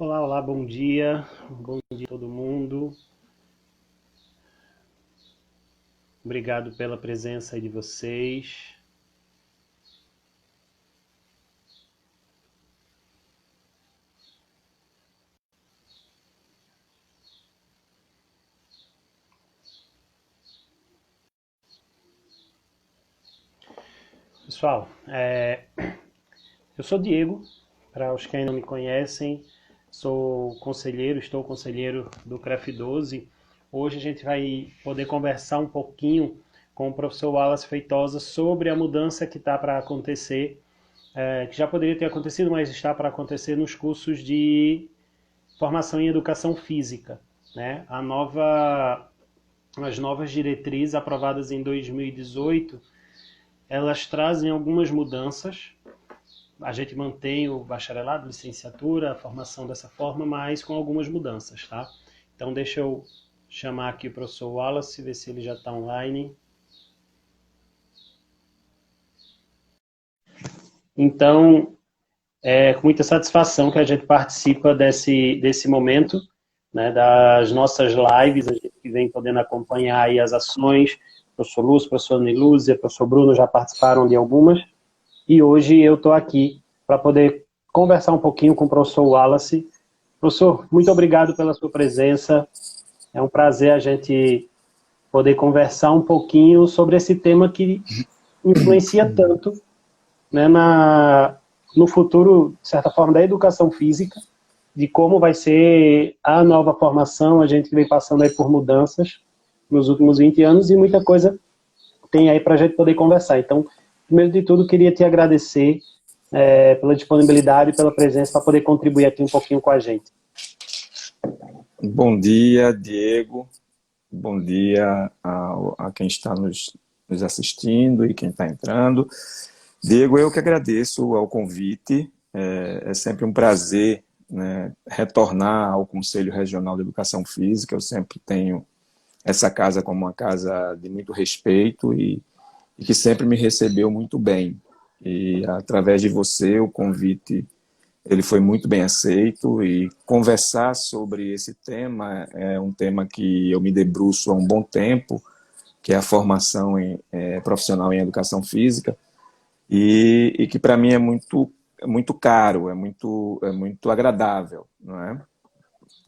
Olá, olá, bom dia a todo mundo. Obrigado pela presença aí de vocês. Pessoal, eu sou Diego, para os que ainda não me conhecem, estou conselheiro do CREF12. Hoje a gente vai poder conversar um pouquinho com o professor Wallace Feitosa sobre a mudança que está para acontecer, que já poderia ter acontecido, mas está para acontecer nos cursos de formação em educação física, né? As novas diretrizes aprovadas em 2018, elas trazem algumas mudanças. A gente mantém o bacharelado, licenciatura, a formação dessa forma, mas com algumas mudanças, tá? Então deixa eu chamar aqui o professor Wallace, ver se ele já está online. Então, é com muita satisfação que a gente participa desse momento, né, das nossas lives, a gente vem podendo acompanhar aí as ações. O professor Lúcio, o professor Nilúzia, o professor Bruno já participaram de algumas, e hoje eu estou aqui para poder conversar um pouquinho com o professor Wallace. Professor, muito obrigado pela sua presença, é um prazer a gente poder conversar um pouquinho sobre esse tema que influencia tanto, né, no futuro, de certa forma, da educação física, de como vai ser a nova formação. A gente vem passando aí por mudanças nos últimos 20 anos e muita coisa tem aí para a gente poder conversar. Então, primeiro de tudo, queria te agradecer pela disponibilidade e pela presença para poder contribuir aqui um pouquinho com a gente. Bom dia, Diego. Bom dia a quem está nos assistindo e quem está entrando. Diego, eu que agradeço ao convite. É sempre um prazer, né, retornar ao Conselho Regional de Educação Física. Eu sempre tenho essa casa como uma casa de muito respeito e que sempre me recebeu muito bem. E através de você, o convite ele foi muito bem aceito, e conversar sobre esse tema é um tema que eu me debruço há um bom tempo, que é a formação profissional em educação física, e que para mim é muito caro, é muito agradável, não é?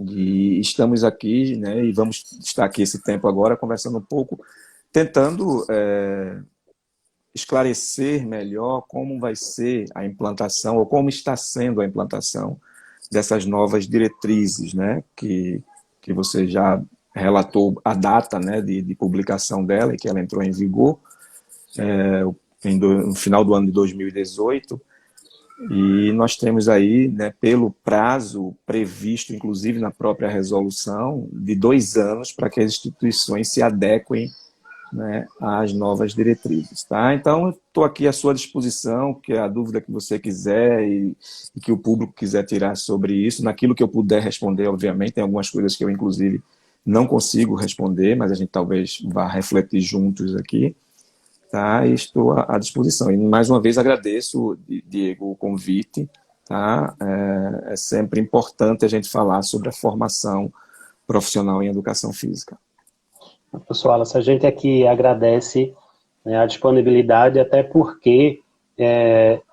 E estamos aqui, né, e vamos estar aqui esse tempo agora conversando um pouco, tentando esclarecer melhor como vai ser a implantação, ou como está sendo a implantação dessas novas diretrizes, né, que você já relatou a data, né, de publicação dela, e que ela entrou em vigor no final do ano de 2018, e nós temos aí, né, pelo prazo previsto, inclusive na própria resolução, de 2 anos para que as instituições se adequem, né, às novas diretrizes, tá? Então, estou aqui à sua disposição, que a dúvida que você quiser e que o público quiser tirar sobre isso, naquilo que eu puder responder, obviamente, tem algumas coisas que eu, inclusive, não consigo responder, mas a gente talvez vá refletir juntos aqui, tá? E estou à disposição. E, mais uma vez, agradeço, Diego, o convite, tá? É sempre importante a gente falar sobre a formação profissional em educação física. Pessoal, a gente aqui agradece, né, a disponibilidade, até porque,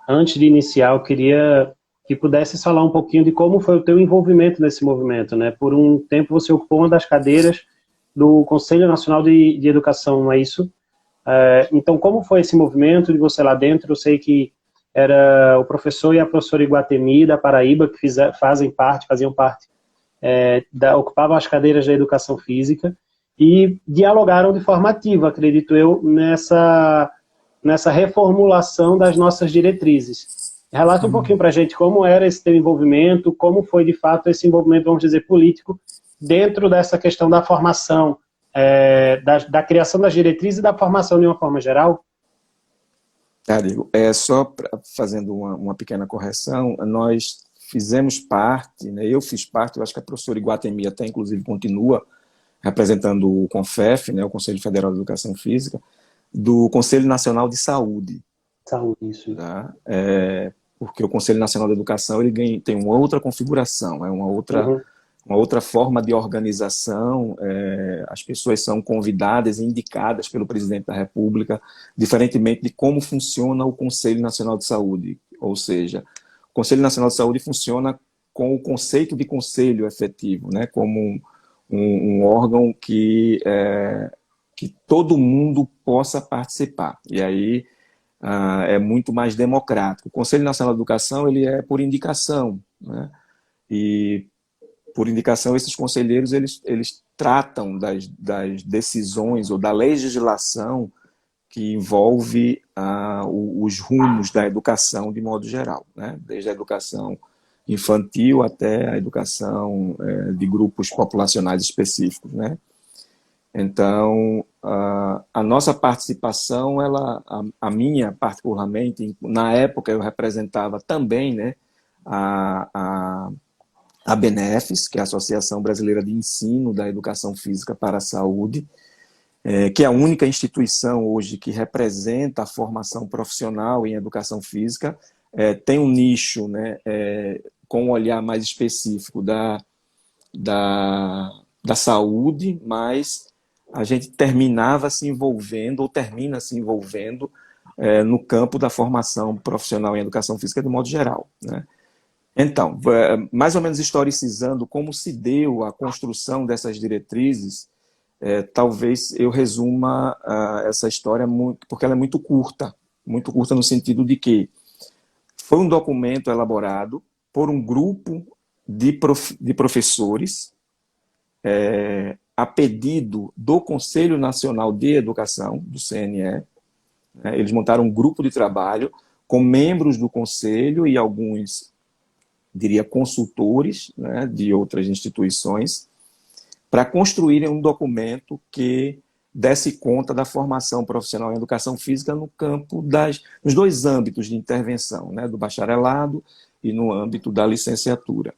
antes de iniciar, eu queria que pudesse falar um pouquinho de como foi o teu envolvimento nesse movimento, né? Por um tempo você ocupou uma das cadeiras do Conselho Nacional de Educação, não é isso? Então, como foi esse movimento de você lá dentro? Eu sei que era o professor e a professora Iguatemi, da Paraíba, que faziam parte, ocupavam as cadeiras da educação física e dialogaram de forma ativa, acredito eu, nessa reformulação das nossas diretrizes. Relata um pouquinho para a gente como era esse teu envolvimento, como foi de fato esse envolvimento, vamos dizer, político, dentro dessa questão da formação, da criação das diretrizes e da formação de uma forma geral. Diego, só fazendo uma pequena correção, nós fizemos parte, né, eu fiz parte, eu acho que a professora Iguatemi até inclusive continua representando o CONFEF, né, o Conselho Federal de Educação Física, do Conselho Nacional de Saúde. Saúde, isso. Tá? porque o Conselho Nacional de Educação tem uma outra configuração, é uma outra forma de organização, as pessoas são convidadas e indicadas pelo presidente da República, diferentemente de como funciona o Conselho Nacional de Saúde, ou seja, o Conselho Nacional de Saúde funciona com o conceito de conselho efetivo, né, como um órgão que todo mundo possa participar, e aí é muito mais democrático. O Conselho Nacional de Educação ele é por indicação, né, e por indicação, esses conselheiros eles tratam das decisões ou da legislação que envolve os rumos da educação de modo geral, né? Desde a educação infantil até a educação de grupos populacionais específicos, né? Então, a nossa participação, a minha particularmente, na época eu representava também, né, a Benefis, que é a Associação Brasileira de Ensino da Educação Física para a Saúde, que é a única instituição hoje que representa a formação profissional em educação física, tem um nicho, né, com um olhar mais específico da saúde, mas a gente terminava se envolvendo, ou termina se envolvendo, no campo da formação profissional em educação física de modo geral, né? Então, mais ou menos historicizando como se deu a construção dessas diretrizes, talvez eu resuma essa história porque ela é muito curta no sentido de que foi um documento elaborado por um grupo de professores, a pedido do Conselho Nacional de Educação, do CNE, né? Eles montaram um grupo de trabalho com membros do Conselho e alguns, diria, consultores, né, de outras instituições, para construírem um documento que desse conta da formação profissional em educação física no campo nos dois âmbitos de intervenção, né, do bacharelado e no âmbito da licenciatura.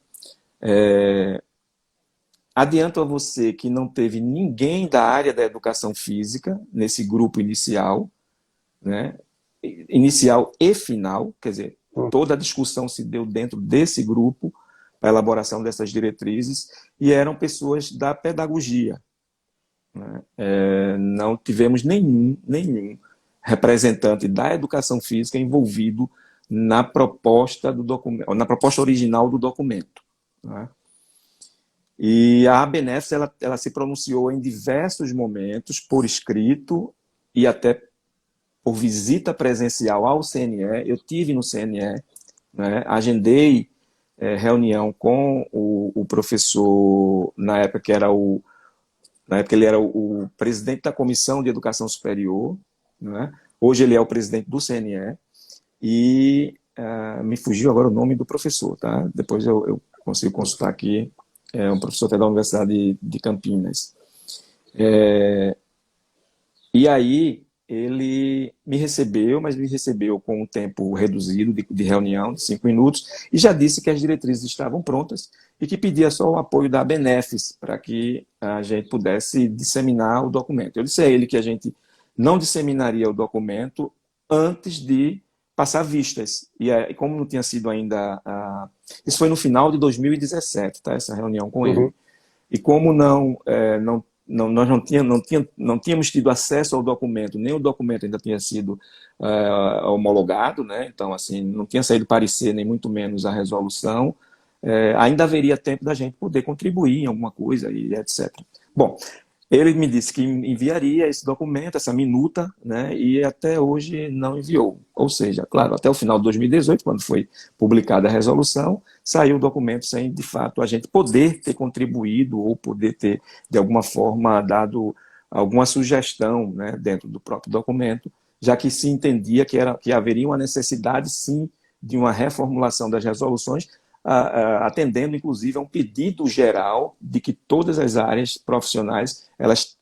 Adianto a você que não teve ninguém da área da educação física nesse grupo inicial, né, inicial e final, quer dizer, toda a discussão se deu dentro desse grupo, a elaboração dessas diretrizes, e eram pessoas da pedagogia, né? Não tivemos nenhum representante da educação física envolvido na proposta do documento, na proposta original do documento, né? E a ABNEFS, ela se pronunciou em diversos momentos, por escrito e até por visita presencial ao CNE. Eu tive no CNE, né, agendei reunião com o professor, na época ele era o presidente da Comissão de Educação Superior, né, hoje ele é o presidente do CNE, e me fugiu agora o nome do professor, tá? Depois eu consigo consultar aqui, é um professor até da Universidade de Campinas. E aí, ele me recebeu, mas me recebeu com um tempo reduzido de reunião, de 5 minutos, e já disse que as diretrizes estavam prontas e que pedia só o apoio da Benefis para que a gente pudesse disseminar o documento. Eu disse a ele que a gente não disseminaria o documento antes de passar vistas. E como não tinha sido ainda... Isso foi no final de 2017, tá? Essa reunião com ele. E como nós não tínhamos tido acesso ao documento, nem o documento ainda tinha sido homologado, né? Então, assim, não tinha saído parecer, nem muito menos a resolução, ainda haveria tempo da gente poder contribuir em alguma coisa, e etc. Bom, ele me disse que enviaria esse documento, essa minuta, né? E até hoje não enviou. Ou seja, claro, até o final de 2018, quando foi publicada a resolução, saiu o documento sem, de fato, a gente poder ter contribuído ou poder ter, de alguma forma, dado alguma sugestão, né, dentro do próprio documento, já que se entendia que haveria uma necessidade, sim, de uma reformulação das resoluções, atendendo, inclusive, a um pedido geral de que todas as áreas profissionais, elas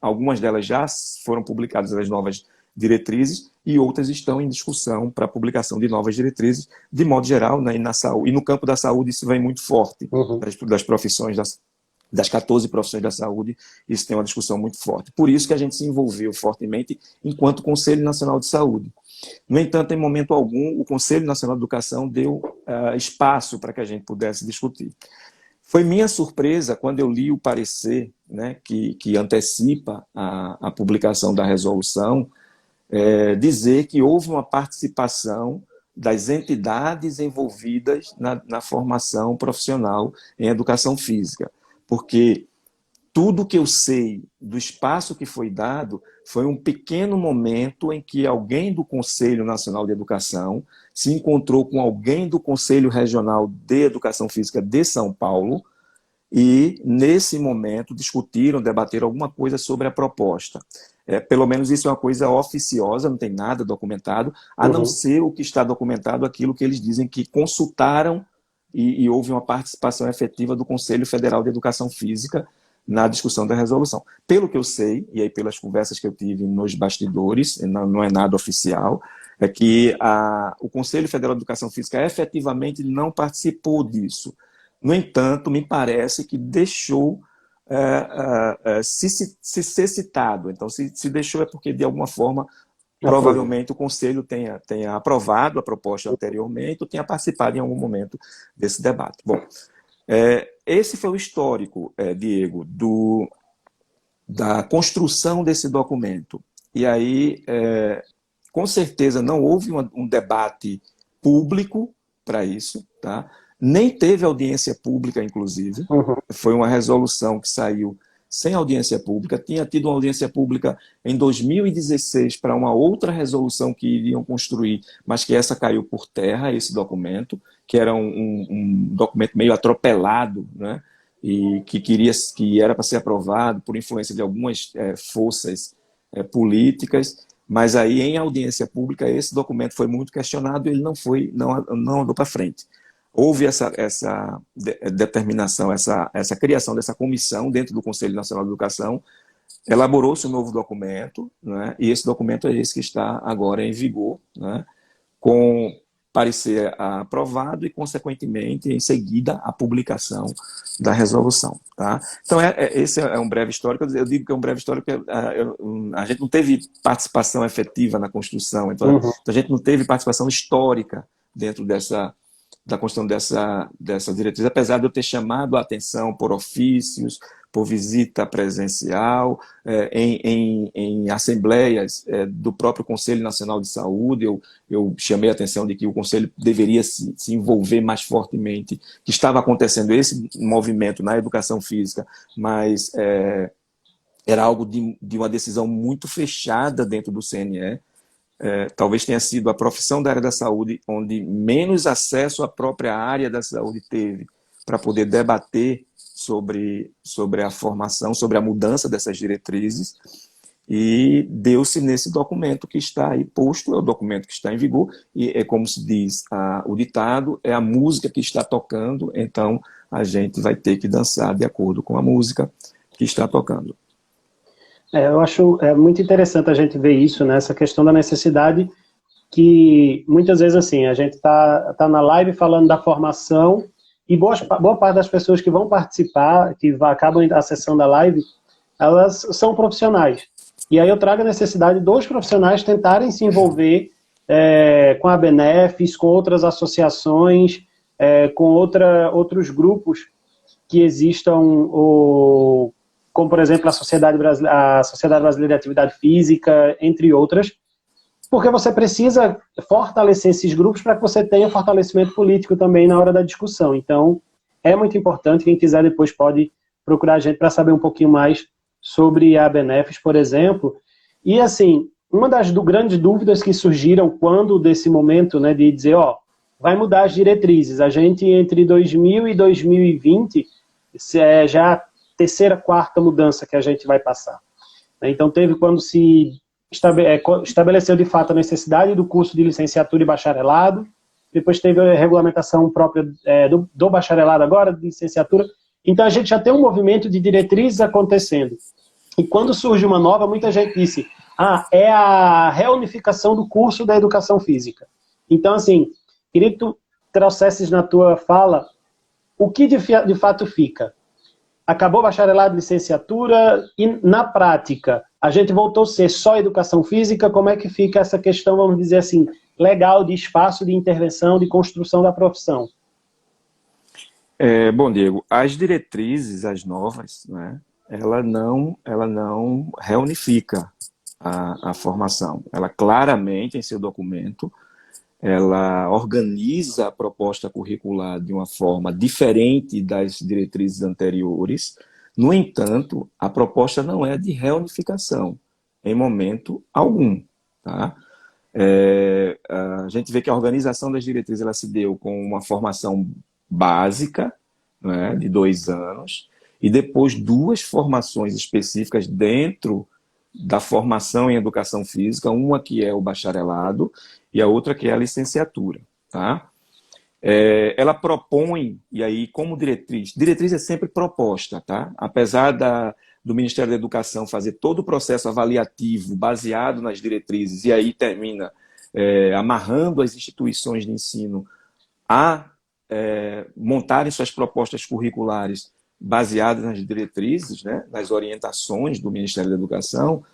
algumas delas já foram publicadas as novas diretrizes e outras estão em discussão para a publicação de novas diretrizes, de modo geral, né, e no campo da saúde isso vem muito forte, das profissões, das 14 profissões da saúde, isso tem uma discussão muito forte. Por isso que a gente se envolveu fortemente enquanto Conselho Nacional de Saúde. No entanto, em momento algum, o Conselho Nacional de Educação deu espaço para que a gente pudesse discutir. Foi minha surpresa quando eu li o parecer, né, que antecipa a publicação da resolução, dizer que houve uma participação das entidades envolvidas na formação profissional em educação física. Porque tudo que eu sei do espaço que foi dado foi um pequeno momento em que alguém do Conselho Nacional de Educação se encontrou com alguém do Conselho Regional de Educação Física de São Paulo e, nesse momento, discutiram, debateram alguma coisa sobre a proposta. Pelo menos isso é uma coisa oficiosa, não tem nada documentado, a não ser o que está documentado, aquilo que eles dizem que consultaram e houve uma participação efetiva do Conselho Federal de Educação Física na discussão da resolução. Pelo que eu sei, e aí pelas conversas que eu tive nos bastidores, não é nada oficial, é que o Conselho Federal de Educação Física efetivamente não participou disso. No entanto, me parece que deixou se ser citado. Então, se deixou é porque, de alguma forma, provavelmente o Conselho tenha aprovado a proposta anteriormente ou tenha participado em algum momento desse debate. Bom, esse foi o histórico, Diego, da construção desse documento. E aí, com certeza, não houve um debate público para isso, tá? Nem teve audiência pública, inclusive. Foi uma resolução que saiu sem audiência pública. Tinha tido uma audiência pública em 2016 para uma outra resolução que iriam construir, mas que essa caiu por terra, esse documento, que era um documento meio atropelado, né? E que era para ser aprovado por influência de algumas forças políticas. Mas aí, em audiência pública, esse documento foi muito questionado e ele não andou para frente. Houve essa determinação, essa criação dessa comissão dentro do Conselho Nacional de Educação, elaborou-se um novo documento, né, e esse documento é esse que está agora em vigor, né, com parecer aprovado e, consequentemente, em seguida, a publicação da resolução. Tá? Então, esse é um breve histórico. Eu digo que é um breve histórico porque a gente não teve participação efetiva na construção, então a gente não teve participação histórica dentro da construção dessa diretriz, apesar de eu ter chamado a atenção por ofícios, por visita presencial, em assembleias do próprio Conselho Nacional de Saúde, eu chamei a atenção de que o Conselho deveria se envolver mais fortemente, que estava acontecendo esse movimento na educação física, mas era algo de uma decisão muito fechada dentro do CNE. Talvez tenha sido a profissão da área da saúde onde menos acesso à própria área da saúde teve para poder debater sobre a formação, sobre a mudança dessas diretrizes, e deu-se nesse documento que está aí posto, é o documento que está em vigor, e é como se diz o ditado, é a música que está tocando, então a gente vai ter que dançar de acordo com a música que está tocando. Eu acho muito interessante a gente ver isso, né? Essa questão da necessidade que, muitas vezes, assim, a gente tá na live falando da formação e boa parte das pessoas que vão participar, que acabam acessando a live, elas são profissionais. E aí eu trago a necessidade dos profissionais tentarem se envolver com a Benefis, com outras associações, com outros grupos que existam, como, por exemplo, a Sociedade Brasileira de Atividade Física, entre outras, porque você precisa fortalecer esses grupos para que você tenha fortalecimento político também na hora da discussão. Então, é muito importante, quem quiser depois pode procurar a gente para saber um pouquinho mais sobre a Benefis, por exemplo. E, assim, uma das grandes dúvidas que surgiram quando desse momento, né, de dizer, vai mudar as diretrizes. A gente, entre 2000 e 2020, já terceira, quarta mudança que a gente vai passar. Então, teve quando se estabeleceu de fato a necessidade do curso de licenciatura e bacharelado, depois teve a regulamentação própria do bacharelado agora, de licenciatura. Então, a gente já tem um movimento de diretrizes acontecendo. E quando surge uma nova, muita gente disse, é a reunificação do curso da educação física. Então, assim, queria que tu trouxesses na tua fala o que de fato fica. acabou o bacharelado, licenciatura, e na prática, a gente voltou a ser só educação física, como é que fica essa questão, vamos dizer assim, legal de espaço de intervenção, de construção da profissão? Bom, Diego, as diretrizes, as novas, né, ela não reunifica a formação. Ela claramente, em seu documento, ela organiza a proposta curricular de uma forma diferente das diretrizes anteriores. No entanto, a proposta não é de reunificação, em momento algum. Tá? A gente vê que a organização das diretrizes ela se deu com uma formação básica, né, de 2 anos, e depois 2 formações específicas dentro da formação em educação física, uma que é o bacharelado e a outra que é a licenciatura. Tá? Ela propõe, e aí como diretriz é sempre proposta, tá? Apesar do Ministério da Educação fazer todo o processo avaliativo baseado nas diretrizes, e aí termina amarrando as instituições de ensino a montarem suas propostas curriculares baseadas nas diretrizes, né, nas orientações do Ministério da Educação.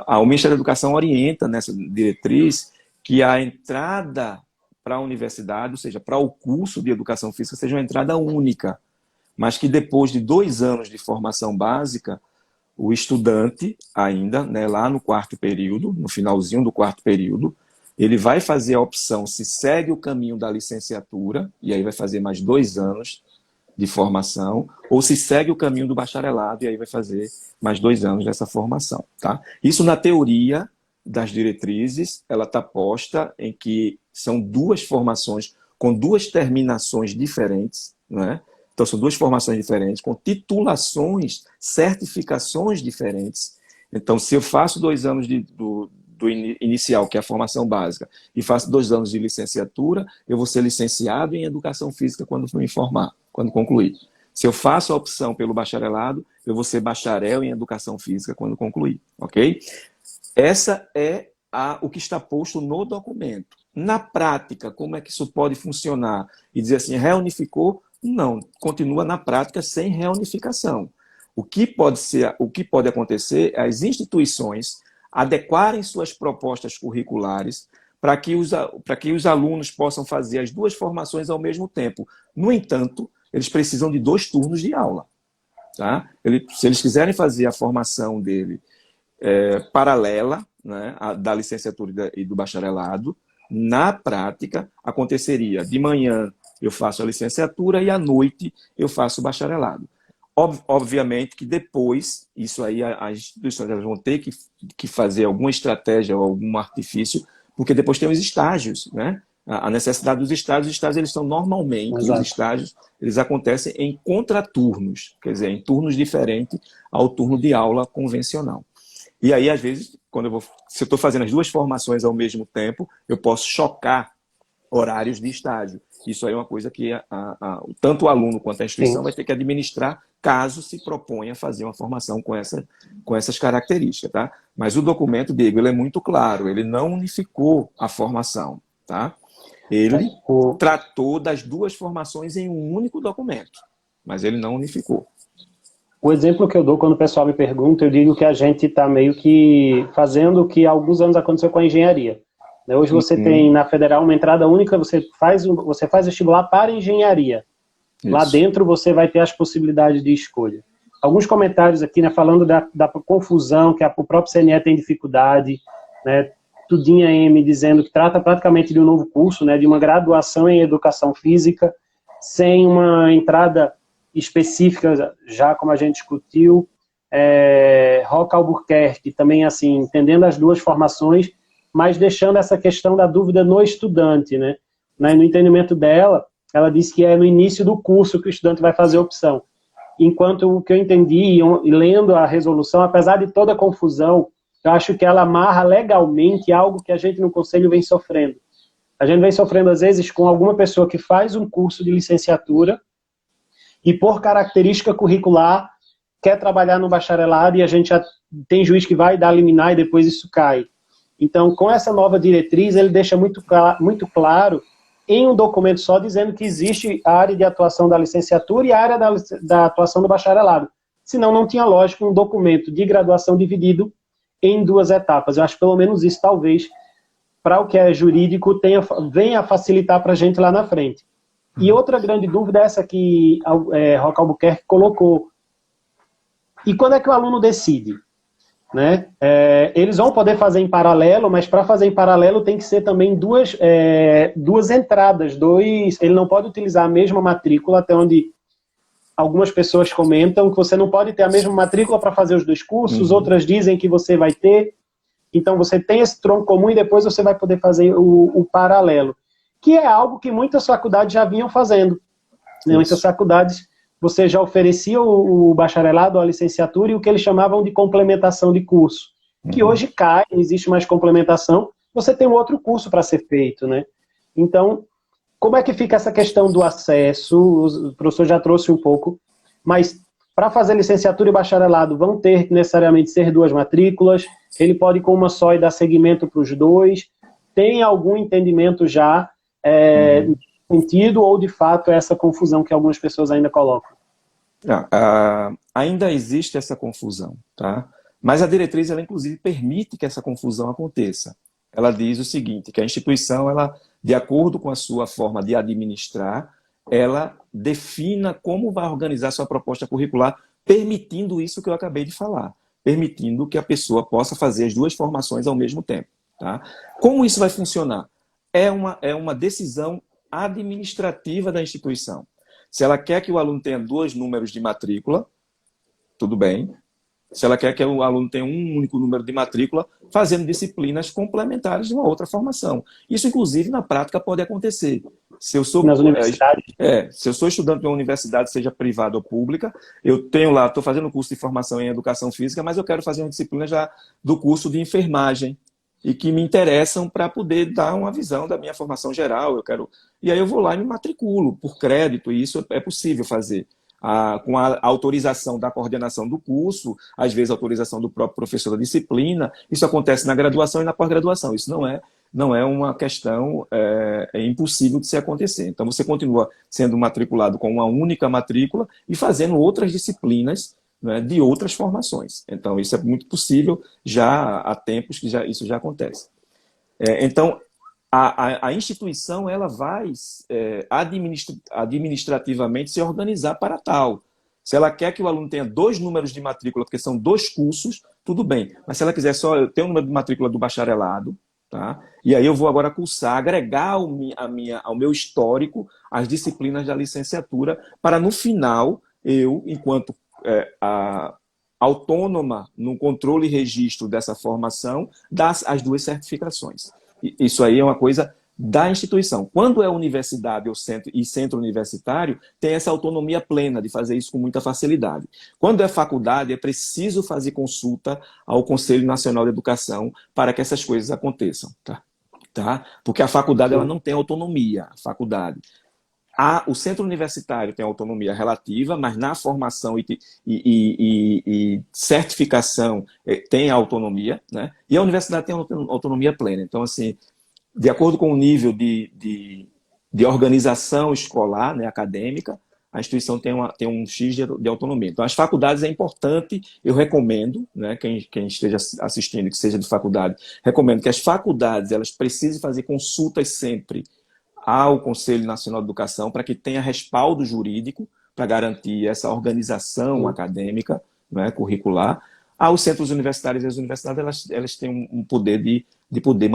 O Ministério da Educação orienta nessa diretriz que a entrada para a universidade, ou seja, para o curso de Educação Física, seja uma entrada única, mas que depois de 2 anos de formação básica, o estudante ainda, né, lá no 4º período, no finalzinho do 4º período, ele vai fazer a opção se segue o caminho da licenciatura, e aí vai fazer mais 2 anos de formação, ou se segue o caminho do bacharelado, e aí vai fazer mais 2 anos dessa formação. Tá? Isso na teoria das diretrizes, ela está posta em que são 2 formações com 2 terminações diferentes, né? Então são 2 formações diferentes, com titulações, certificações diferentes. Então se eu faço 2 anos do inicial, que é a formação básica, e faço 2 anos de licenciatura, eu vou ser licenciado em Educação Física quando me formar, quando concluir. Se eu faço a opção pelo bacharelado, eu vou ser bacharel em Educação Física quando concluir, ok? Essa é o que está posto no documento. Na prática, como é que isso pode funcionar? E dizer assim, reunificou? Não, continua na prática sem reunificação. O que pode acontecer é as instituições adequarem suas propostas curriculares para que os alunos possam fazer as 2 formações ao mesmo tempo. No entanto, eles precisam de 2 turnos de aula. Tá? Se eles quiserem fazer a formação dele paralela, né, da licenciatura e do bacharelado, na prática, aconteceria de manhã eu faço a licenciatura e à noite eu faço o bacharelado. Obviamente que depois, isso aí as instituições elas vão ter que fazer alguma estratégia ou algum artifício, porque depois tem os estágios, né? A necessidade dos estágios, os estágios eles são normalmente, Exato. os estágios eles acontecem em contraturnos, quer dizer, em turnos diferentes ao turno de aula convencional. E aí, às vezes, se eu estou fazendo as 2 formações ao mesmo tempo, eu posso chocar horários de estágio. Isso aí é uma coisa que tanto o aluno quanto a instituição vai ter que administrar caso se proponha fazer uma formação com essas características. Tá? Mas o documento, Diego, ele é muito claro, ele não unificou a formação. Tá? Ele tratou das 2 formações em um único documento, mas ele não unificou. O exemplo que eu dou quando o pessoal me pergunta, eu digo que a gente está meio que fazendo o que há alguns anos aconteceu com a engenharia. Hoje você tem na Federal uma entrada única, você faz vestibular para engenharia. Isso. Lá dentro você vai ter as possibilidades de escolha. Alguns comentários aqui, né, falando da confusão, que o próprio CNE tem dificuldade, né, Tudinha M dizendo que trata praticamente de um novo curso, né, de uma graduação em Educação Física, sem uma entrada específica, já como a gente discutiu. Roca Albuquerque também, assim, entendendo as 2 formações, mas deixando essa questão da dúvida no estudante, né? No entendimento dela, ela disse que é no início do curso que o estudante vai fazer a opção. Enquanto o que eu entendi, lendo a resolução, apesar de toda a confusão, eu acho que ela amarra legalmente algo que a gente no Conselho vem sofrendo. A gente vem sofrendo, às vezes, com alguma pessoa que faz um curso de licenciatura e, por característica curricular, quer trabalhar no bacharelado e a gente já tem juiz que vai dar liminar e depois isso cai. Então, com essa nova diretriz, ele deixa muito claro em um documento só, dizendo que existe a área de atuação da licenciatura e a área da atuação do bacharelado. senão não tinha lógica um documento de graduação dividido em 2 etapas. Eu acho que pelo menos isso, talvez, para o que é jurídico, venha a facilitar para a gente lá na frente. E outra grande dúvida é essa que Roca Albuquerque colocou. E quando é que o aluno decide? Né? Eles vão poder fazer em paralelo, mas para fazer em paralelo tem que ser também duas entradas. Ele não pode utilizar a mesma matrícula, até onde algumas pessoas comentam que você não pode ter a mesma matrícula para fazer os 2 cursos, outras dizem que você vai ter. Então você tem esse tronco comum e depois você vai poder fazer o paralelo, que é algo que muitas faculdades já vinham fazendo. Né? Muitas faculdades, você já oferecia o bacharelado, a licenciatura e o que eles chamavam de complementação de curso, que hoje cai, não existe mais complementação, você tem um outro curso para ser feito. Né? Então, como é que fica essa questão do acesso? O professor já trouxe um pouco, mas para fazer licenciatura e bacharelado vão ter que necessariamente ser 2 matrículas, ele pode ir com uma só e dar seguimento para os 2. Tem algum entendimento já sentido ou de fato é essa confusão que algumas pessoas ainda colocam? Não, ainda existe essa confusão, tá? Mas a diretriz, ela inclusive permite que essa confusão aconteça. Ela diz o seguinte, que a instituição, ela, de acordo com a sua forma de administrar, ela defina como vai organizar sua proposta curricular, permitindo isso que eu acabei de falar, permitindo que a pessoa possa fazer as 2 formações ao mesmo tempo. Tá? Como isso vai funcionar? É uma decisão administrativa da instituição. Se ela quer que o aluno tenha 2 números de matrícula, tudo bem. Se ela quer que o aluno tenha um único número de matrícula, fazendo disciplinas complementares de uma outra formação. Isso, inclusive, na prática pode acontecer. Se eu sou, nas universidades? Se eu sou estudante de uma universidade, seja privada ou pública, eu tenho lá, estou fazendo um curso de formação em educação física, mas eu quero fazer uma disciplina já do curso de enfermagem e que me interessam para poder dar uma visão da minha formação geral. E aí eu vou lá e me matriculo por crédito, e isso é possível fazer. Com a autorização da coordenação do curso, às vezes a autorização do próprio professor da disciplina. Isso acontece na graduação e na pós-graduação. Isso não é uma questão impossível de se acontecer. Então você continua sendo matriculado com uma única matrícula e fazendo outras disciplinas, né, de outras formações. Então isso é muito possível, já há tempos que isso já acontece. Então, a instituição ela vai administrativamente se organizar para tal. Se ela quer que o aluno tenha 2 números de matrícula, porque são 2 cursos, tudo bem. Mas se ela quiser só ter um número de matrícula do bacharelado, tá? E aí eu vou agora cursar, agregar ao meu histórico as disciplinas da licenciatura, para no final, eu, enquanto autônoma no controle e registro dessa formação, dar as 2 certificações. Isso aí é uma coisa da instituição. Quando é universidade e centro universitário, tem essa autonomia plena de fazer isso com muita facilidade. Quando é faculdade, é preciso fazer consulta ao Conselho Nacional de Educação para que essas coisas aconteçam. Tá? Porque a faculdade ela não tem autonomia. O centro universitário tem autonomia relativa, mas na formação e certificação tem autonomia, né? E a universidade tem autonomia plena. Então, assim, de acordo com o nível de organização escolar, né, acadêmica, a instituição tem um X de autonomia. Então, as faculdades é importante, eu recomendo, né, quem esteja assistindo que seja de faculdade, recomendo que as faculdades elas precisem fazer consultas sempre ao Conselho Nacional de Educação para que tenha respaldo jurídico para garantir essa organização acadêmica, né, curricular. Aos centros universitários e as universidades elas têm um poder de poder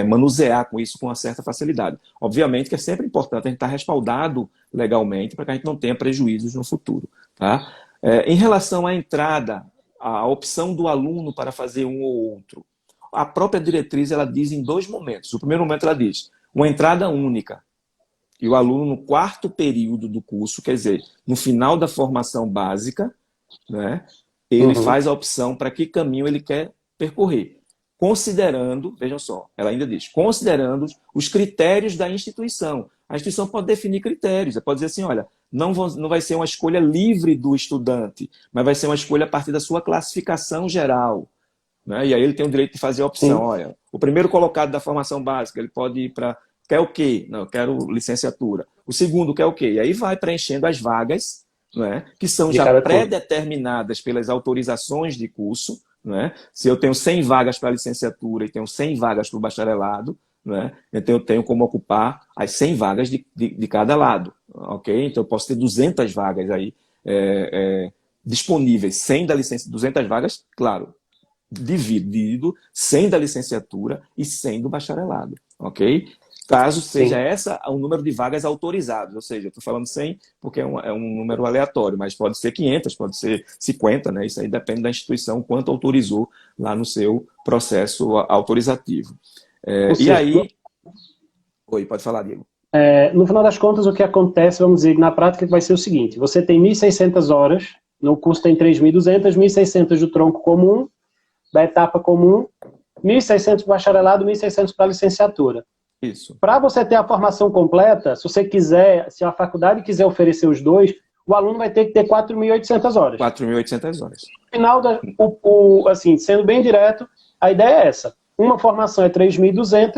manusear com isso com uma certa facilidade. Obviamente que é sempre importante a gente estar respaldado legalmente para que a gente não tenha prejuízos no futuro. Tá? Em relação à entrada, a opção do aluno para fazer um ou outro, a própria diretriz ela diz em 2 momentos. O primeiro momento ela diz uma entrada única. E o aluno, no 4º período do curso, quer dizer, no final da formação básica, né, ele faz a opção para que caminho ele quer percorrer. Considerando, vejam só, ela ainda diz, considerando os critérios da instituição. A instituição pode definir critérios, ela pode dizer assim, olha, não vai ser uma escolha livre do estudante, mas vai ser uma escolha a partir da sua classificação geral. Né? E aí ele tem o direito de fazer a opção. Sim. Olha, o primeiro colocado da formação básica, ele pode ir para... Quer o quê? Não, eu quero licenciatura. O segundo quer o quê? E aí vai preenchendo as vagas não é? Que são De já cada curso. pré-determinadas pelas autorizações de curso, não é? Se eu tenho 100 vagas para a licenciatura e tenho 100 vagas para o bacharelado, não é? Então eu tenho como ocupar as 100 vagas de cada lado, ok? Então eu posso ter 200 vagas aí disponíveis, 100 da licença, 200 vagas, claro, dividido 100 da licenciatura e 100 do bacharelado, ok? Caso seja essa o número de vagas autorizadas, ou seja, eu estou falando 100 porque é um número aleatório, mas pode ser 500, pode ser 50, né? Isso aí depende da instituição, quanto autorizou lá no seu processo autorizativo. E seja, aí... Oi, pode falar, Diego. No final das contas, o que acontece, vamos dizer, na prática, vai ser o seguinte: você tem 1.600 horas, no curso tem 3.200, 1.600 do tronco comum, da etapa comum, 1.600 para bacharelado, 1.600 para licenciatura. Isso. Para você ter a formação completa, se você quiser, se a faculdade quiser oferecer os dois, o aluno vai ter que ter 4.800 horas. 4.800 horas. No final, assim, sendo bem direto, a ideia é essa. Uma formação é 3.200,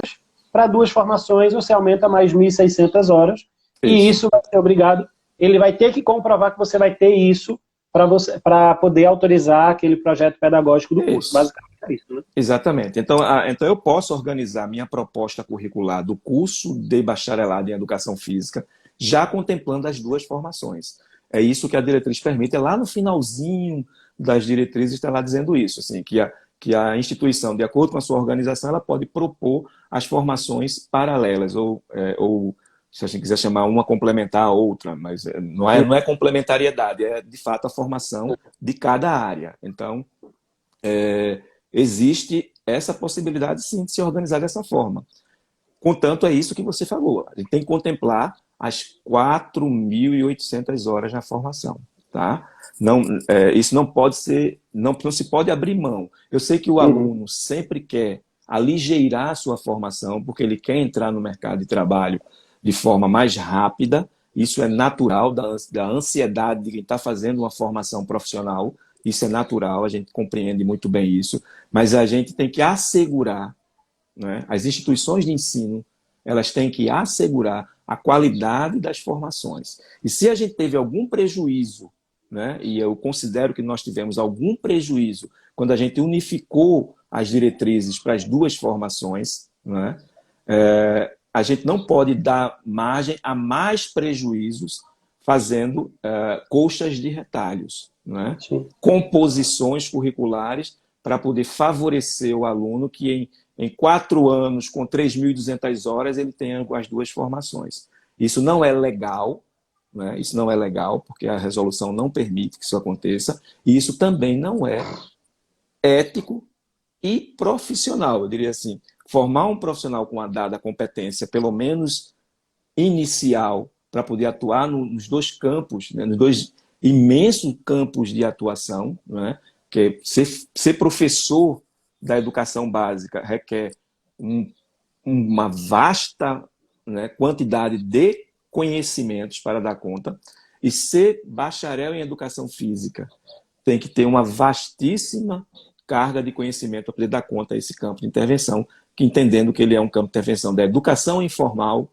para 2 formações você aumenta mais 1.600 horas, e isso vai ser obrigado, ele vai ter que comprovar que você vai ter isso para poder autorizar aquele projeto pedagógico do curso. Basicamente é isso, né? Exatamente. Então eu posso organizar minha proposta curricular do curso de bacharelado em Educação Física, já contemplando as 2 formações. É isso que a diretriz permite. É lá no finalzinho das diretrizes está lá dizendo isso, assim, que a instituição, de acordo com a sua organização, ela pode propor as formações paralelas, ou se a gente quiser chamar uma complementar a outra, mas não é complementariedade, é de fato a formação de cada área. Então, existe essa possibilidade, sim, de se organizar dessa forma. Contanto, é isso que você falou. A gente tem que contemplar as 4.800 horas na formação. Tá? Não, isso não pode ser, não se pode abrir mão. Eu sei que o aluno sempre quer aligeirar a sua formação, porque ele quer entrar no mercado de trabalho de forma mais rápida. Isso é natural da ansiedade de quem está fazendo uma formação profissional. Isso é natural, a gente compreende muito bem isso. Mas a gente tem que assegurar, né? As instituições de ensino, elas têm que assegurar a qualidade das formações. E se a gente teve algum prejuízo, né? E eu considero que nós tivemos algum prejuízo quando a gente unificou as diretrizes para as 2 formações, né? A gente não pode dar margem a mais prejuízos fazendo colchas de retalhos, né? Composições curriculares para poder favorecer o aluno que em 4 anos, com 3.200 horas, ele tenha as 2 formações. Isso não é legal, né? Isso não é legal, porque a resolução não permite que isso aconteça, e isso também não é ético e profissional. Eu diria assim, formar um profissional com a dada competência, pelo menos inicial, para poder atuar nos 2 campos, né? Nos 2 imensos campos de atuação, né? Que ser professor da educação básica requer uma vasta, né, quantidade de conhecimentos para dar conta, e ser bacharel em educação física tem que ter uma vastíssima carga de conhecimento para poder dar conta a esse campo de intervenção, que entendendo que ele é um campo de intervenção da educação informal,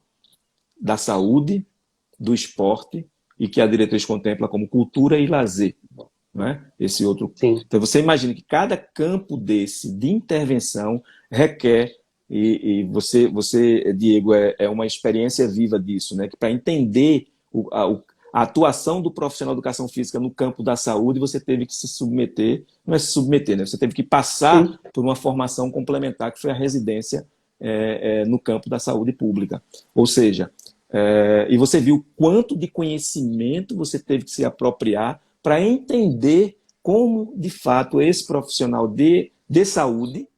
da saúde, do esporte, e que a diretriz contempla como cultura e lazer. Né? Esse outro. Sim. Então você imagina que cada campo desse de intervenção requer, e você, Diego, é uma experiência viva disso, né? Que para entender a atuação do profissional de educação física no campo da saúde, você teve que se submeter, não é se submeter, né? Você teve que passar por uma formação complementar, que foi a residência no campo da saúde pública. Ou seja, e você viu quanto de conhecimento você teve que se apropriar para entender como, de fato, esse profissional de saúde,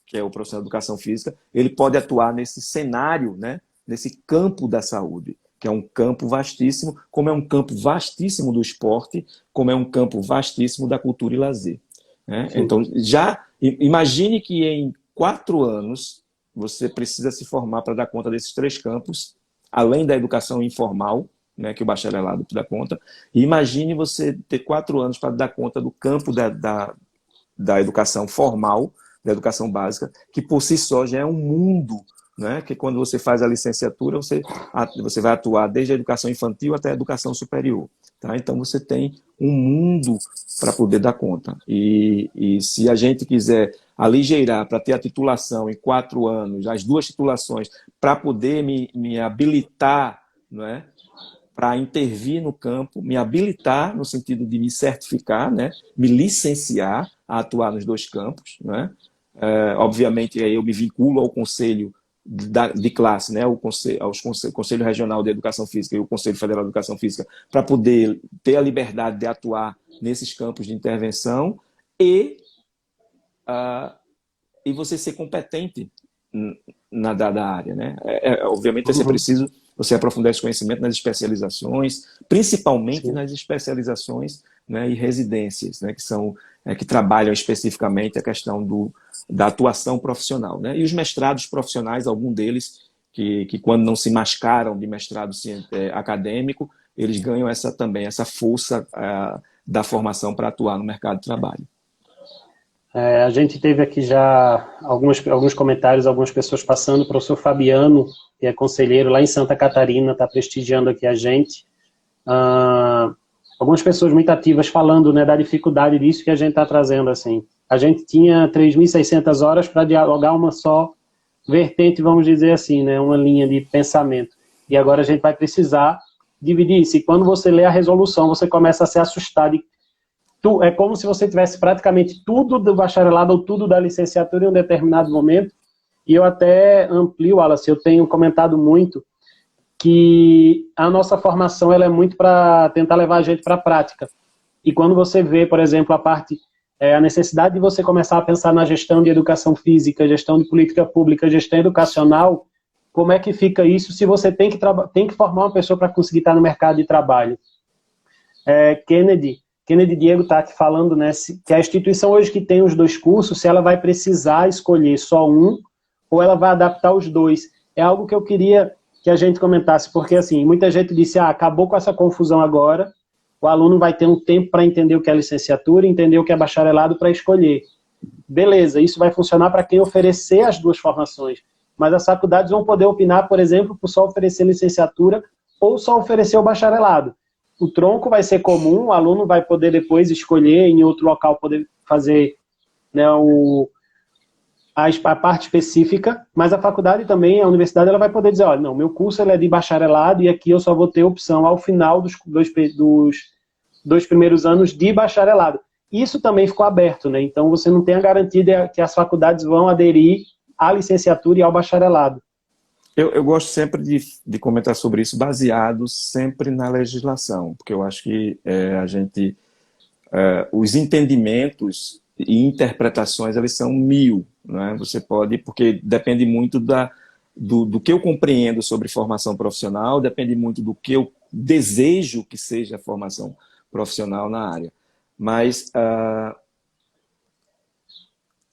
que é o profissional de educação física, ele pode atuar nesse cenário, né, nesse campo da saúde, que é um campo vastíssimo, como é um campo vastíssimo do esporte, como é um campo vastíssimo da cultura e lazer. Né? Então, já imagine que em 4 anos você precisa se formar para dar conta desses 3 campos, além da educação informal, né, que o bacharelado dá conta. E imagine você ter 4 anos para dar conta do campo da educação formal, da educação básica, que por si só já é um mundo, né? Que quando você faz a licenciatura, você vai atuar desde a educação infantil até a educação superior. Tá? Então, você tem um mundo para poder dar conta. E se a gente quiser aligeirar para ter a titulação em 4 anos, as 2 titulações, para poder me habilitar, não é? Para intervir no campo, me habilitar no sentido de me certificar, né? Me licenciar a atuar nos 2 campos. Né? Obviamente, aí eu me vinculo ao conselho de classe, né? Conselho Regional de Educação Física e o Conselho Federal de Educação Física, para poder ter a liberdade de atuar nesses campos de intervenção e você ser competente na dada área. Né? Obviamente, vai ser preciso você aprofundar esse conhecimento nas especializações, principalmente Sim. nas especializações, né, e residências, né, que trabalham especificamente a questão da atuação profissional. Né? E os mestrados profissionais, algum deles, que quando não se mascaram de mestrado acadêmico, eles ganham essa força da formação para atuar no mercado de trabalho. A gente teve aqui já alguns comentários, algumas pessoas passando. O professor Fabiano, que é conselheiro lá em Santa Catarina, está prestigiando aqui a gente. Algumas pessoas muito ativas falando, né, da dificuldade disso que a gente está trazendo. Assim. A gente tinha 3.600 horas para dialogar uma só vertente, vamos dizer assim, né, uma linha de pensamento. E agora a gente vai precisar dividir isso. E quando você lê a resolução, você começa a se assustar de é como se você tivesse praticamente tudo do bacharelado ou tudo da licenciatura em um determinado momento. E eu até amplio, Wallace, eu tenho comentado muito que a nossa formação ela é muito para tentar levar a gente para a prática. E quando você vê, por exemplo, a necessidade de você começar a pensar na gestão de educação física, gestão de política pública, gestão educacional, como é que fica isso se você tem que formar uma pessoa para conseguir estar no mercado de trabalho? Kennedy Diego está aqui falando, né, que a instituição hoje que tem os 2 cursos, se ela vai precisar escolher só um ou ela vai adaptar os 2. É algo que eu queria que a gente comentasse, porque assim, muita gente disse, acabou com essa confusão agora, o aluno vai ter um tempo para entender o que é licenciatura, entender o que é bacharelado para escolher. Beleza, isso vai funcionar para quem oferecer as 2 formações, mas as faculdades vão poder opinar, por exemplo, por só oferecer licenciatura ou só oferecer o bacharelado. O tronco vai ser comum, o aluno vai poder depois escolher em outro local, poder fazer, né, a parte específica, mas a faculdade também, a universidade, ela vai poder dizer, olha, não, meu curso ele é de bacharelado e aqui eu só vou ter opção ao final dos 2 primeiros anos de bacharelado. Isso também ficou aberto, né? Então você não tem a garantia de que as faculdades vão aderir à licenciatura e ao bacharelado. Eu gosto sempre de comentar sobre isso baseado sempre na legislação, porque eu acho que os entendimentos e interpretações, eles são 1000, né? Você pode, porque depende muito do que eu compreendo sobre formação profissional, depende muito do que eu desejo que seja a formação profissional na área. Mas